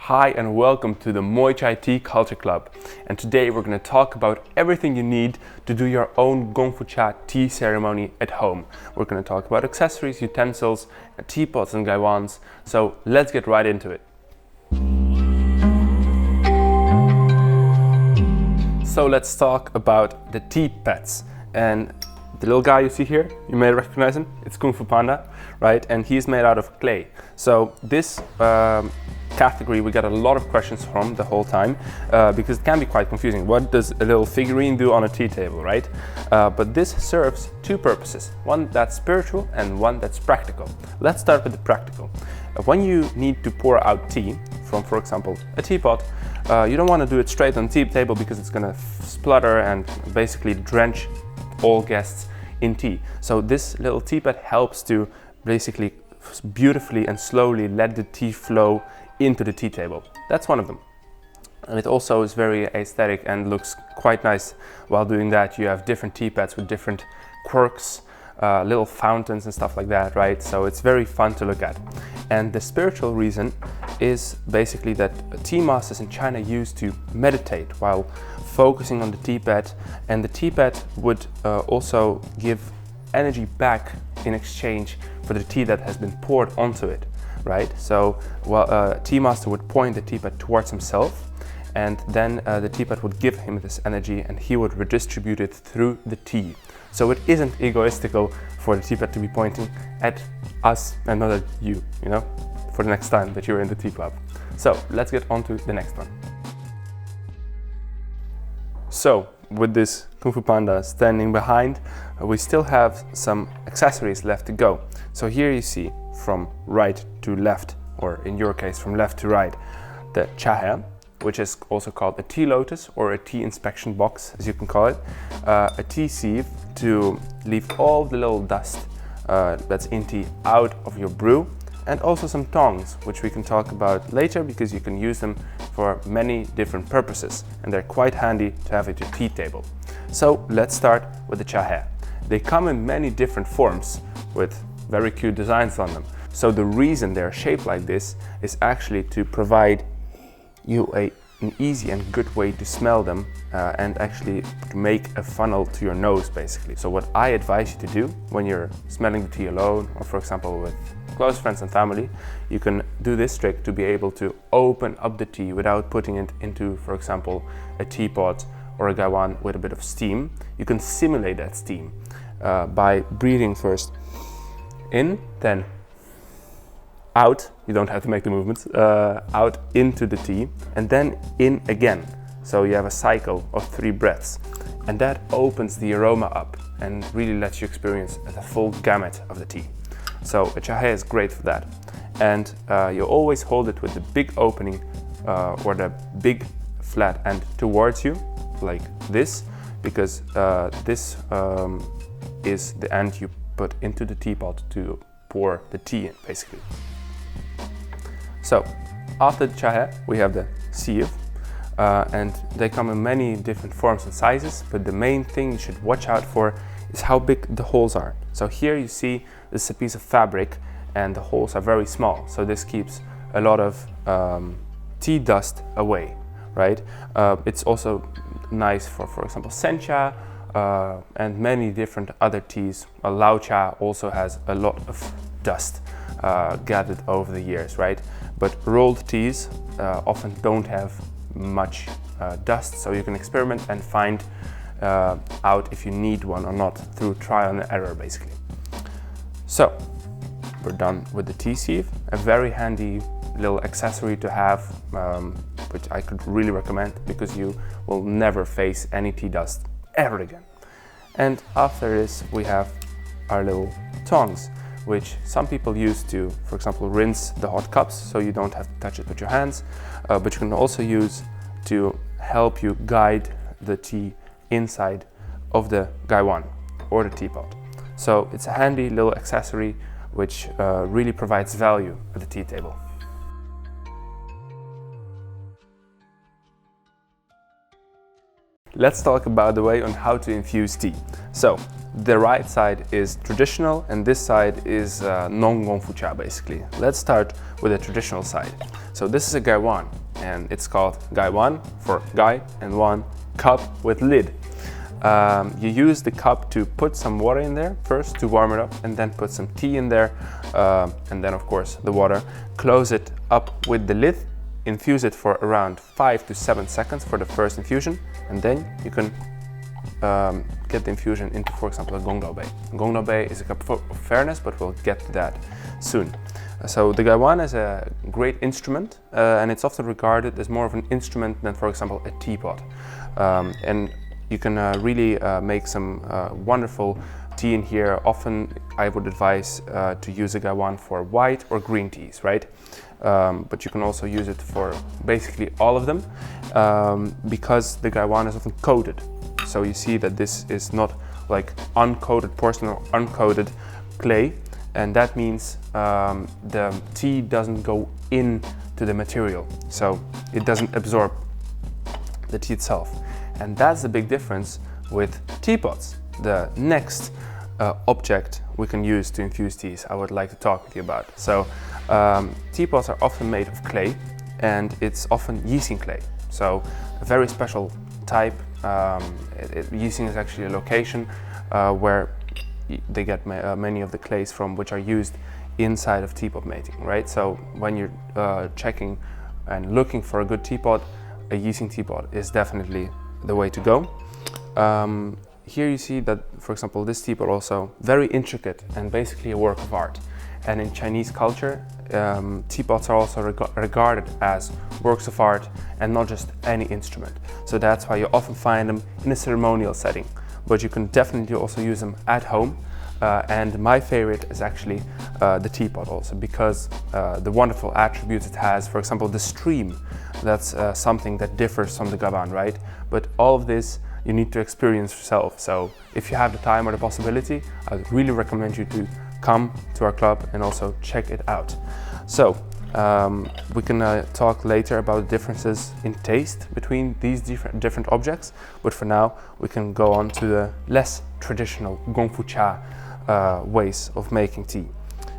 Hi and welcome to the MoyChay Tea Culture Club, and today we're going to talk about everything you need to do your own Gong Fu Cha tea ceremony at home. We're going to talk about accessories, utensils, teapots and gaiwans, so let's get right into it. So let's talk about the tea pads, and the little guy you see here, you may recognize him, it's Kung Fu Panda, right? And he's made out of clay. So this category we get a lot of questions from the whole time because it can be quite confusing. What does a little figurine do on a tea table, right? But this serves two purposes, one that's spiritual and one that's practical. Let's start with the practical. When you need to pour out tea from, for example, a teapot, you don't want to do it straight on the tea table because it's going to splutter and basically drench all guests in tea. So this little teapot helps to basically beautifully and slowly let the tea flow into the tea table. That's one of them. And it also is very aesthetic and looks quite nice. While doing that, you have different tea pads with different quirks, little fountains and stuff like that, right? So it's very fun to look at. And the spiritual reason is basically that tea masters in China used to meditate while focusing on the tea pad, and the tea pad would also give energy back in exchange for the tea that has been poured onto it, right? So tea master would point the teapot towards himself, and then the teapot would give him this energy and he would redistribute it through the tea. So it isn't egoistical for the teapot to be pointing at us and not at you, you know, for the next time that you're in the tea club. So let's get on to the next one. So with this Kung Fu Panda standing behind, we still have some accessories left to go. So here you see from right to left, or in your case from left to right, the cha, which is also called a tea lotus or a tea inspection box, as you can call it, a tea sieve to leave all the little dust that's in tea out of your brew, and also some tongs, which we can talk about later because you can use them for many different purposes and they're quite handy to have at your tea table. So let's start with the cha. They come in many different forms with very cute designs on them. So the reason they're shaped like this is actually to provide you an easy and good way to smell them and actually to make a funnel to your nose, basically. So what I advise you to do when you're smelling the tea alone, or for example with close friends and family, you can do this trick to be able to open up the tea without putting it into, for example, a teapot or a gaiwan with a bit of steam. You can simulate that steam by breathing first in, then out, you don't have to make the movements, out into the tea, and then in again. So you have a cycle of 3 breaths, and that opens the aroma up and really lets you experience the full gamut of the tea. So a cha is great for that. And you always hold it with the big opening or the big flat end towards you, like this, because this is the end you put into the teapot to pour the tea in, basically. So after the cha, we have the sieve, and they come in many different forms and sizes, but the main thing you should watch out for is how big the holes are. So here you see this is a piece of fabric and the holes are very small, so this keeps a lot of tea dust away, right? It's also nice for example, sencha and many different other teas. A lao cha also has a lot of dust gathered over the years, right? But rolled teas often don't have much dust, so you can experiment and find out if you need one or not through trial and error, basically. So we're done with the tea sieve, a very handy little accessory to have, which I could really recommend because you will never face any tea dust ever again. And after this we have our little tongs, which some people use to, for example, rinse the hot cups so you don't have to touch it with your hands, but you can also use to help you guide the tea inside of the gaiwan or the teapot. So it's a handy little accessory which really provides value at the tea table. Let's talk about the way on how to infuse tea. So The right side is traditional and this side is non-Gong Fu cha basically. Let's start with the traditional side. So this is a gai wan and it's called gai wan for gai and wan, cup with lid. You use the cup to put some water in there first to warm it up and then put some tea in there and then of course the water. Close it up with the lid, infuse it for around 5 to 7 seconds for the first infusion and then you can get the infusion into, for example, a gong dao bei. Gong dao bei is a cup of fairness, but we'll get to that soon. So the gai wan is a great instrument and it's often regarded as more of an instrument than, for example, a teapot. And you can really make some wonderful tea in here. Often I would advise to use a gai wan for white or green teas, right? But you can also use it for basically all of them because the gai wan is often coated. So you see that this is not like uncoated porcelain or uncoated clay, and that means the tea doesn't go into the material, so it doesn't absorb the tea itself. And that's the big difference with teapots. The next object we can use to infuse teas I would like to talk with you about. So teapots are often made of clay and it's often yeasting clay, so a very special type. Yeasting is actually a location where they get many of the clays from, which are used inside of teapot making, right? So when you're checking and looking for a good teapot, a yeasting teapot is definitely the way to go. Here you see that, for example, this teapot also very intricate and basically a work of art. And in Chinese culture, teapots are also regarded as works of art and not just any instrument. So that's why you often find them in a ceremonial setting, but you can definitely also use them at home. And my favorite is actually the teapot also, because the wonderful attributes it has. For example, the stream, that's something that differs from the gai wan, right? But all of this you need to experience yourself. So if you have the time or the possibility, I would really recommend you to come to our club and also check it out. So we can talk later about the differences in taste between these different objects, but for now we can go on to the less traditional Gong Fu cha ways of making tea.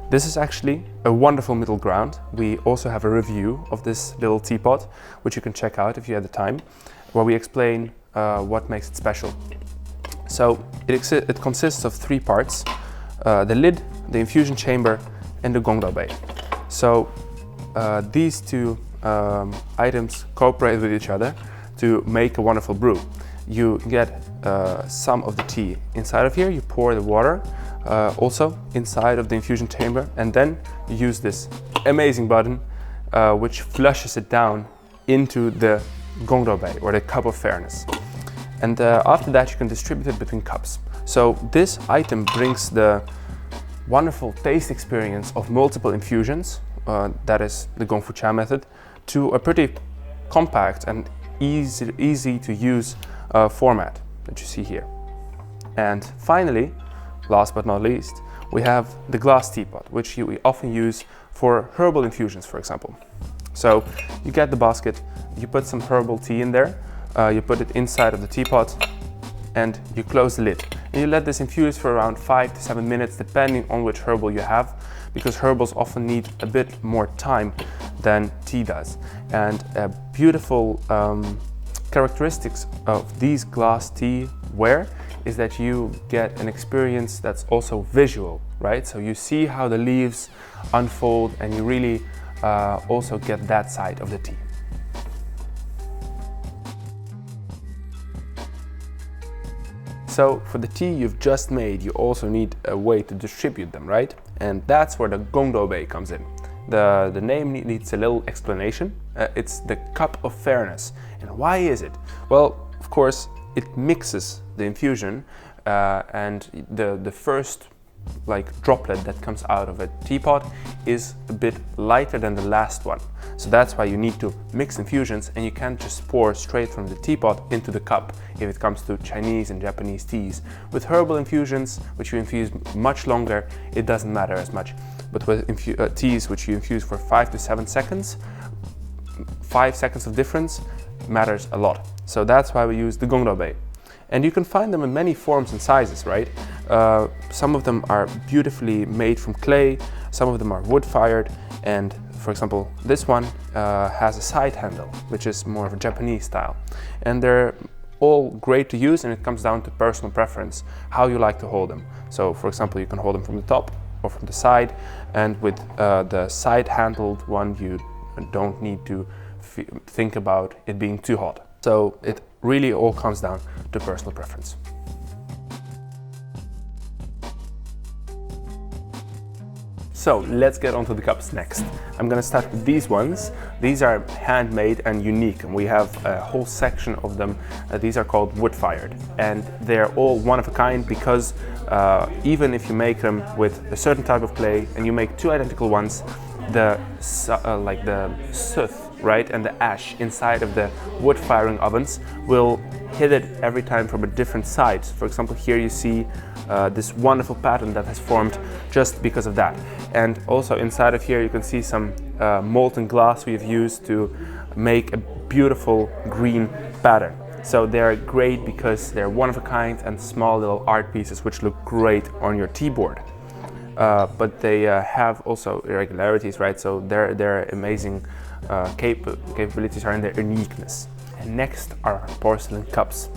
This is actually a wonderful middle ground. We also have a review of this little teapot, which you can check out if you have the time, where we explain what makes it special. So it consists of 3 parts: the lid, the infusion chamber, and the gong dao bei. So these 2 items cooperate with each other to make a wonderful brew. You get some of the tea inside of here, you pour the water also inside of the infusion chamber, and then you use this amazing button which flushes it down into the gong dao bei, or the cup of fairness. And after that you can distribute it between cups. So this item brings the wonderful taste experience of multiple infusions, that is the Gong Fu cha method, to a pretty compact and easy to use format that you see here. And finally, last but not least, we have the glass teapot, which we often use for herbal infusions, for example. So you get the basket, you put some herbal tea in there, you put it inside of the teapot, and you close the lid. And you let this infuse for around 5 to 7 minutes, depending on which herbal you have, because herbals often need a bit more time than tea does. And a beautiful characteristics of these glass tea ware is that you get an experience that's also visual, right? So you see how the leaves unfold and you really also get that side of the tea. So for the tea you've just made, you also need a way to distribute them, right? And that's where the gong dao bei comes in. The name needs a little explanation. It's the cup of fairness. And why is it? Well, of course, it mixes the infusion and the first droplet that comes out of a teapot is a bit lighter than the last one. So that's why you need to mix infusions, and you can't just pour straight from the teapot into the cup if it comes to Chinese and Japanese teas. With herbal infusions, which you infuse much longer, it doesn't matter as much. But with teas which you infuse for 5 to 7 seconds, 5 seconds of difference matters a lot. So that's why we use the gong dao bei. And you can find them in many forms and sizes, right? Some of them are beautifully made from clay, some of them are wood-fired, and for example, this one has a side handle, which is more of a Japanese style. And they're all great to use, and it comes down to personal preference, how you like to hold them. So for example, you can hold them from the top or from the side, and with the side-handled one, you don't need to think about it being too hot. So it really all comes down to personal preference. So let's get onto the cups next. I'm gonna start with these ones. These are handmade and unique, and we have a whole section of them. These are called wood-fired, and they're all one of a kind because even if you make them with a certain type of clay and you make two identical ones, the soot, right, and the ash inside of the wood firing ovens will hit it every time from a different side. For example, here you see this wonderful pattern that has formed just because of that. And also inside of here you can see some molten glass we have used to make a beautiful green pattern. So they're great because they're one of a kind and small little art pieces which look great on your tea board. But they have also irregularities, right? So their amazing capabilities are in their uniqueness. And next are porcelain cups.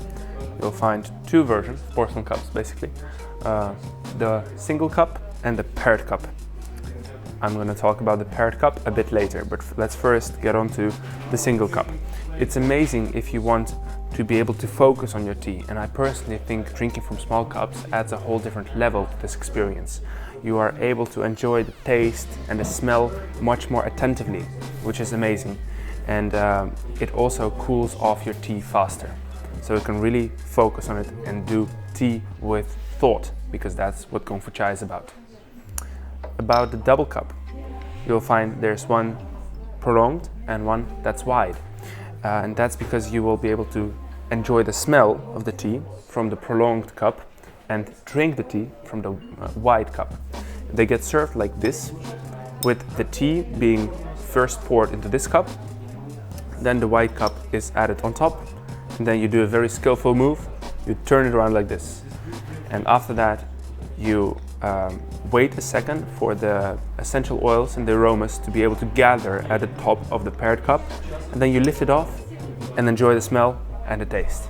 You'll find two versions of porcelain cups, basically. The single cup and the paired cup. I'm going to talk about the paired cup a bit later, but let's first get on to the single cup. It's amazing if you want to be able to focus on your tea, and I personally think drinking from small cups adds a whole different level to this experience. You are able to enjoy the taste and the smell much more attentively, which is amazing. And it also cools off your tea faster. So you can really focus on it and do tea with thought, because that's what Gong Fu Chai is about. About the double cup, you'll find there's one prolonged and one that's wide. And that's because you will be able to enjoy the smell of the tea from the prolonged cup and drink the tea from the wide cup. They get served like this, with the tea being first poured into this cup, then the wide cup is added on top, and then you do a very skillful move, you turn it around like this. And after that, you wait a second for the essential oils and the aromas to be able to gather at the top of the paired cup, and then you lift it off and enjoy the smell and the taste.